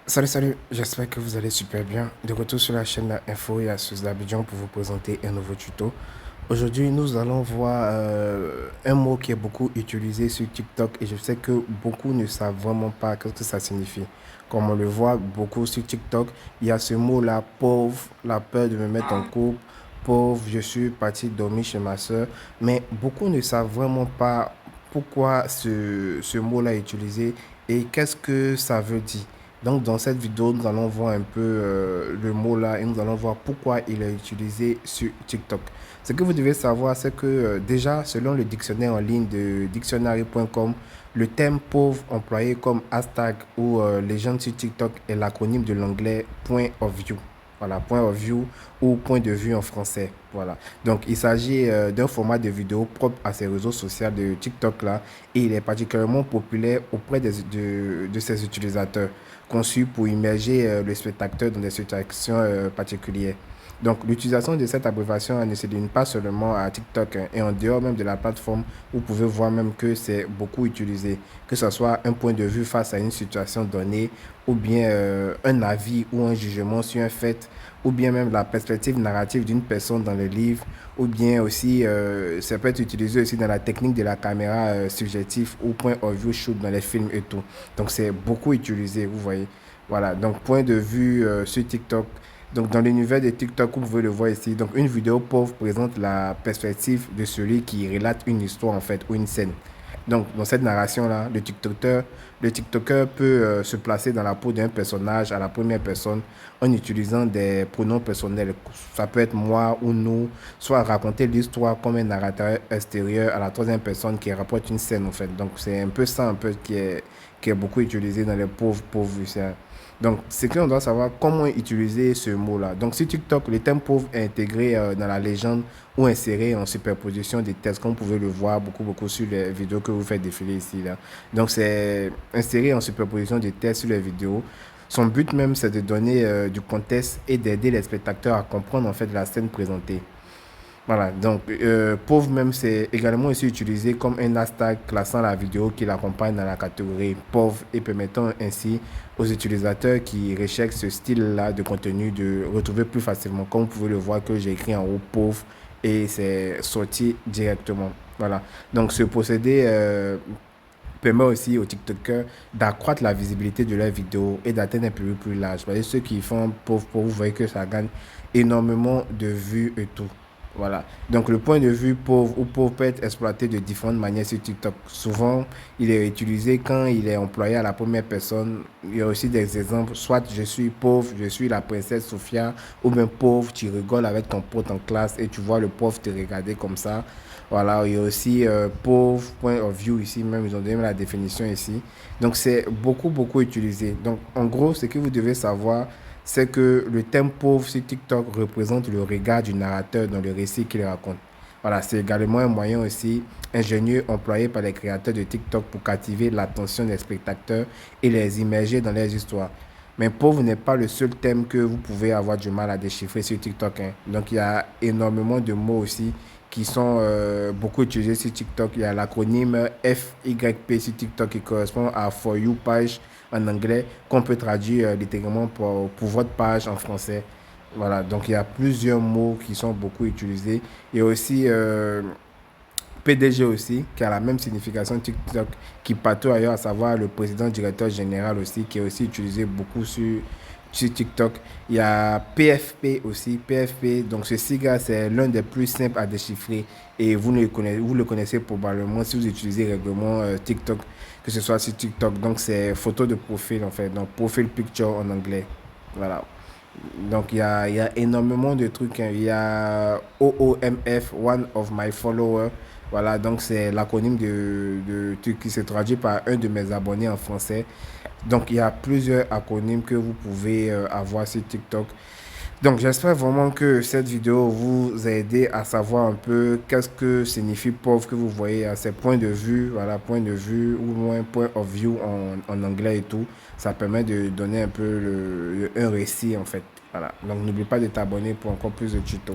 Salut, j'espère que vous allez super bien. De retour sur la chaîne Info et Astuces d'Abidjan pour vous présenter un nouveau tuto. Aujourd'hui, nous allons voir un mot qui est beaucoup utilisé sur TikTok et je sais que beaucoup ne savent vraiment pas ce que ça signifie. Comme on le voit beaucoup sur TikTok, il y a ce mot-là, pauvre, la peur de me mettre en couple, pauvre, je suis parti dormir chez ma soeur. Mais beaucoup ne savent vraiment pas pourquoi ce mot-là est utilisé et qu'est-ce que ça veut dire. Donc, dans cette vidéo, nous allons voir un peu le mot là et nous allons voir pourquoi il est utilisé sur TikTok. Ce que vous devez savoir, c'est que déjà, selon le dictionnaire en ligne de dictionary.com, le terme pauvre employé comme hashtag ou légende sur TikTok est l'acronyme de l'anglais point of view. Voilà, point of view ou point de vue en français. Voilà. Donc, il s'agit d'un format de vidéo propre à ces réseaux sociaux de TikTok là et il est particulièrement populaire auprès de ses utilisateurs, conçu pour immerger le spectateur dans des situations particulières. Donc, l'utilisation de cette abréviation ne se limite pas seulement à TikTok et en dehors même de la plateforme, vous pouvez voir même que c'est beaucoup utilisé, que ce soit un point de vue face à une situation donnée, ou bien un avis ou un jugement sur un fait, ou bien même la perspective narrative d'une personne dans le livre, ou bien aussi, ça peut être utilisé aussi dans la technique de la caméra subjective ou point of view shoot dans les films et tout. Donc, c'est beaucoup utilisé, vous voyez. Voilà, donc point de vue sur TikTok. Donc, dans l'univers de TikTok, vous pouvez le voir ici. Donc, une vidéo pauvre présente la perspective de celui qui relate une histoire, en fait, ou une scène. Donc, dans cette narration-là, le TikToker peut se placer dans la peau d'un personnage à la première personne en utilisant des pronoms personnels. Ça peut être moi ou nous, soit raconter l'histoire comme un narrateur extérieur à la troisième personne qui rapporte une scène, en fait. Donc, c'est un peu ça, un peu qui est beaucoup utilisé dans les pauvres lycéens. Donc, c'est qu'on doit savoir comment utiliser ce mot-là. Donc, sur TikTok, le thème pauvre est intégré dans la légende ou inséré en superposition des textes, comme vous pouvez le voir beaucoup sur les vidéos que vous faites défiler ici, là. Donc, c'est inséré en superposition des textes sur les vidéos. Son but même, c'est de donner du contexte et d'aider les spectateurs à comprendre en fait la scène présentée. Voilà, donc pauvre même, c'est également aussi utilisé comme un hashtag classant la vidéo qui l'accompagne dans la catégorie pauvre et permettant ainsi aux utilisateurs qui recherchent ce style-là de contenu de retrouver plus facilement. Comme vous pouvez le voir que j'ai écrit en haut pauvre et c'est sorti directement. Voilà, donc ce procédé permet aussi aux TikTokers d'accroître la visibilité de leurs vidéos et d'atteindre un public plus large. Vous voyez, ceux qui font pauvre, vous voyez que ça gagne énormément de vues et tout. Voilà. Donc, le point de vue pauvre ou pauvre peut être exploité de différentes manières sur TikTok. Souvent, il est utilisé quand il est employé à la première personne. Il y a aussi des exemples. Soit je suis pauvre, je suis la princesse Sophia, ou bien pauvre, tu rigoles avec ton pote en classe et tu vois le pauvre te regarder comme ça. Voilà. Il y a aussi pauvre, point of view ici, même ils ont donné la définition ici. Donc, c'est beaucoup utilisé. Donc, en gros, ce que vous devez savoir, c'est que le thème pauvre sur TikTok représente le regard du narrateur dans le récit qu'il raconte. Voilà, c'est également un moyen aussi ingénieux employé par les créateurs de TikTok pour captiver l'attention des spectateurs et les immerger dans leurs histoires. Mais pauvre n'est pas le seul thème que vous pouvez avoir du mal à déchiffrer sur TikTok, hein. Donc, il y a énormément de mots aussi qui sont beaucoup utilisés sur TikTok. Il y a l'acronyme FYP sur TikTok qui correspond à For You page en anglais, qu'on peut traduire littéralement pour votre page en français. Voilà, donc il y a plusieurs mots qui sont beaucoup utilisés. Et aussi PDG aussi, qui a la même signification TikTok, qui partout ailleurs, à savoir le président directeur général aussi, qui est aussi utilisé beaucoup sur TikTok. Il y a PFP aussi, PFP, donc ce sigle, c'est l'un des plus simples à déchiffrer et vous le connaissez probablement si vous utilisez régulièrement TikTok, que ce soit sur TikTok. Donc c'est photo de profil en fait, donc profile picture en anglais. Voilà. Donc il y a énormément de trucs, hein. Il y a OOMF, One of My Followers. Voilà, donc c'est l'acronyme qui se traduit par un de mes abonnés en français. Donc il y a plusieurs acronymes que vous pouvez avoir sur TikTok. Donc j'espère vraiment que cette vidéo vous a aidé à savoir un peu qu'est-ce que signifie pauvre que vous voyez à ces points de vue, voilà, point de vue ou moins point of view en anglais et tout. Ça permet de donner un peu un récit en fait. Voilà. Donc n'oublie pas de t'abonner pour encore plus de tutos.